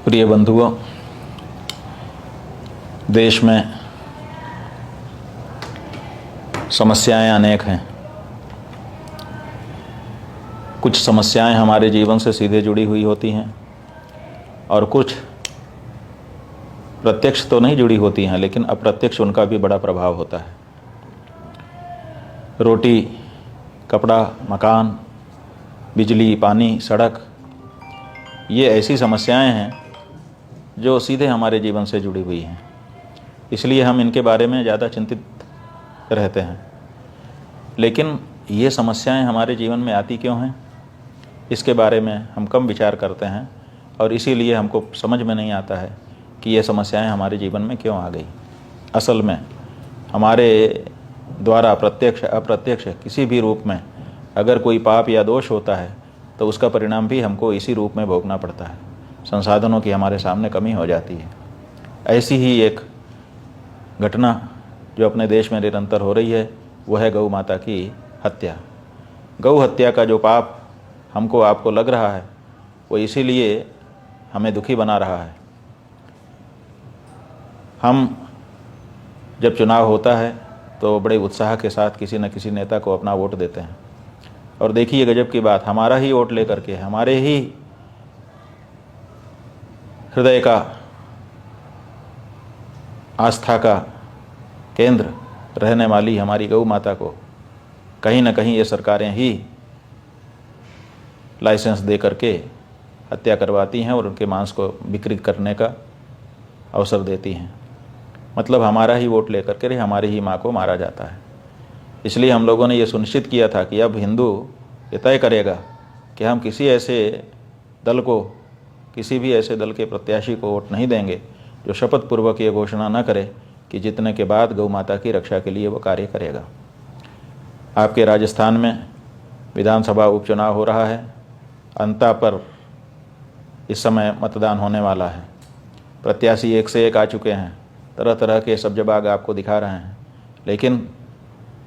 प्रिय बंधुओं, देश में समस्याएं अनेक हैं। कुछ समस्याएं हमारे जीवन से सीधे जुड़ी हुई होती हैं और कुछ प्रत्यक्ष तो नहीं जुड़ी होती हैं, लेकिन अप्रत्यक्ष उनका भी बड़ा प्रभाव होता है। रोटी, कपड़ा, मकान, बिजली, पानी, सड़क, ये ऐसी समस्याएं हैं जो सीधे हमारे जीवन से जुड़ी हुई हैं। इसलिए हम इनके बारे में ज़्यादा चिंतित रहते हैं। लेकिन ये समस्याएं हमारे जीवन में आती क्यों हैं, इसके बारे में हम कम विचार करते हैं और इसीलिए हमको समझ में नहीं आता है कि ये समस्याएं हमारे जीवन में क्यों आ गई। असल में हमारे द्वारा प्रत्यक्ष अप्रत्यक्ष किसी भी रूप में अगर कोई पाप या दोष होता है तो उसका परिणाम भी हमको इसी रूप में भोगना पड़ता है। संसाधनों की हमारे सामने कमी हो जाती है। ऐसी ही एक घटना जो अपने देश में निरंतर हो रही है वह है गौ माता की हत्या। गौ हत्या का जो पाप हमको आपको लग रहा है वो इसीलिए हमें दुखी बना रहा है। हम जब चुनाव होता है तो बड़े उत्साह के साथ किसी न किसी नेता को अपना वोट देते हैं और देखिए गजब की बात, हमारा ही वोट लेकर के हमारे ही हृदय का, आस्था का केंद्र रहने वाली हमारी गौ माता को कहीं न कहीं ये सरकारें ही लाइसेंस दे करके हत्या करवाती हैं और उनके मांस को बिक्री करने का अवसर देती हैं। मतलब हमारा ही वोट लेकर के हमारी ही माँ को मारा जाता है। इसलिए हम लोगों ने ये सुनिश्चित किया था कि अब हिंदू ये तय करेगा कि हम किसी ऐसे दल को, किसी भी ऐसे दल के प्रत्याशी को वोट नहीं देंगे जो शपथ पूर्वक ये घोषणा न करे कि जीतने के बाद गौ माता की रक्षा के लिए वो कार्य करेगा। आपके राजस्थान में विधानसभा उपचुनाव हो रहा है। अंता पर इस समय मतदान होने वाला है। प्रत्याशी एक से एक आ चुके हैं, तरह तरह के सब्जबाग आपको दिखा रहे हैं, लेकिन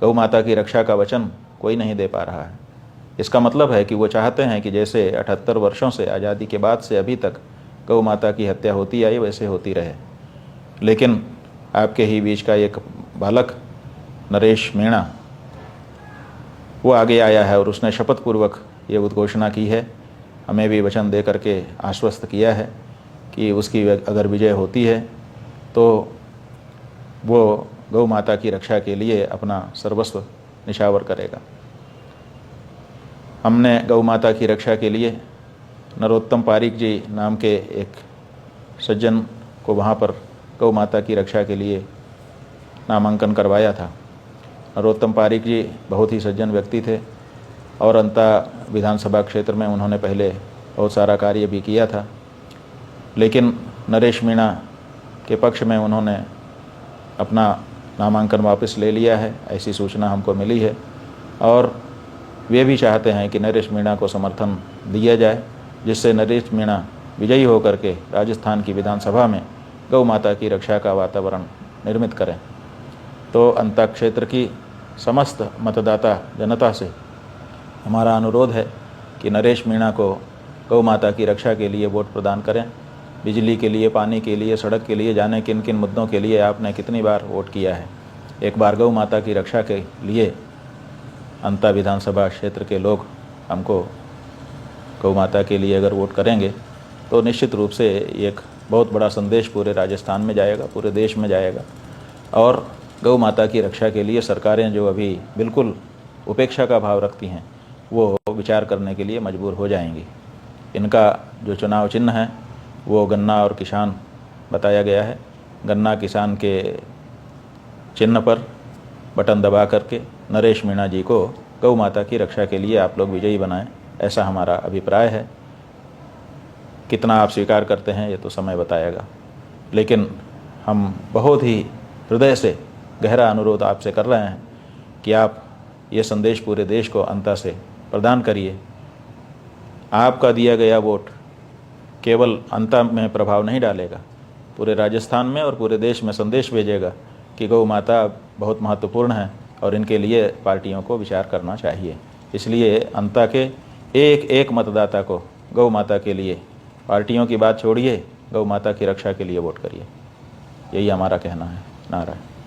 गौ माता की रक्षा का वचन कोई नहीं दे पा रहा है। इसका मतलब है कि वो चाहते हैं कि जैसे 78 वर्षों से, आज़ादी के बाद से अभी तक गौ माता की हत्या होती आई वैसे होती रहे। लेकिन आपके ही बीच का एक बालक नरेश मीणा वो आगे आया है और उसने शपथ पूर्वक ये उद्घोषणा की है, हमें भी वचन दे करके आश्वस्त किया है कि उसकी अगर विजय होती है तो वो गौ माता की रक्षा के लिए अपना सर्वस्व निछावर करेगा। हमने गौ माता की रक्षा के लिए नरोत्तम पारीक जी नाम के एक सज्जन को वहाँ पर गौ माता की रक्षा के लिए नामांकन करवाया था। नरोत्तम पारीक जी बहुत ही सज्जन व्यक्ति थे और अंता विधानसभा क्षेत्र में उन्होंने पहले बहुत सारा कार्य भी किया था, लेकिन नरेश मीणा के पक्ष में उन्होंने अपना नामांकन वापस ले लिया है, ऐसी सूचना हमको मिली है। और वे भी चाहते हैं कि नरेश मीणा को समर्थन दिया जाए, जिससे नरेश मीणा विजयी होकर के राजस्थान की विधानसभा में गौ माता की रक्षा का वातावरण निर्मित करें। तो अंता क्षेत्र की समस्त मतदाता जनता से हमारा अनुरोध है कि नरेश मीणा को गौ माता की रक्षा के लिए वोट प्रदान करें। बिजली के लिए, पानी के लिए, सड़क के लिए, जाने किन किन मुद्दों के लिए आपने कितनी बार वोट किया है। एक बार गौ माता की रक्षा के लिए अंता विधानसभा क्षेत्र के लोग हमको गौ माता के लिए अगर वोट करेंगे तो निश्चित रूप से एक बहुत बड़ा संदेश पूरे राजस्थान में जाएगा, पूरे देश में जाएगा। और गौ माता की रक्षा के लिए सरकारें जो अभी बिल्कुल उपेक्षा का भाव रखती हैं वो विचार करने के लिए मजबूर हो जाएंगी। इनका जो चुनाव चिन्ह है वो गन्ना और किसान बताया गया है। गन्ना किसान के चिन्ह पर बटन दबा करके नरेश मीणा जी को गौ माता की रक्षा के लिए आप लोग विजयी बनाएं, ऐसा हमारा अभिप्राय है। कितना आप स्वीकार करते हैं ये तो समय बताएगा, लेकिन हम बहुत ही हृदय से गहरा अनुरोध आपसे कर रहे हैं कि आप ये संदेश पूरे देश को अंता से प्रदान करिए। आपका दिया गया वोट केवल अंता में प्रभाव नहीं डालेगा, पूरे राजस्थान में और पूरे देश में संदेश भेजेगा कि गौ माता बहुत महत्वपूर्ण है और इनके लिए पार्टियों को विचार करना चाहिए। इसलिए अंता के एक एक मतदाता को गौ माता के लिए, पार्टियों की बात छोड़िए, गौ माता की रक्षा के लिए वोट करिए। यही हमारा कहना है। नारा है।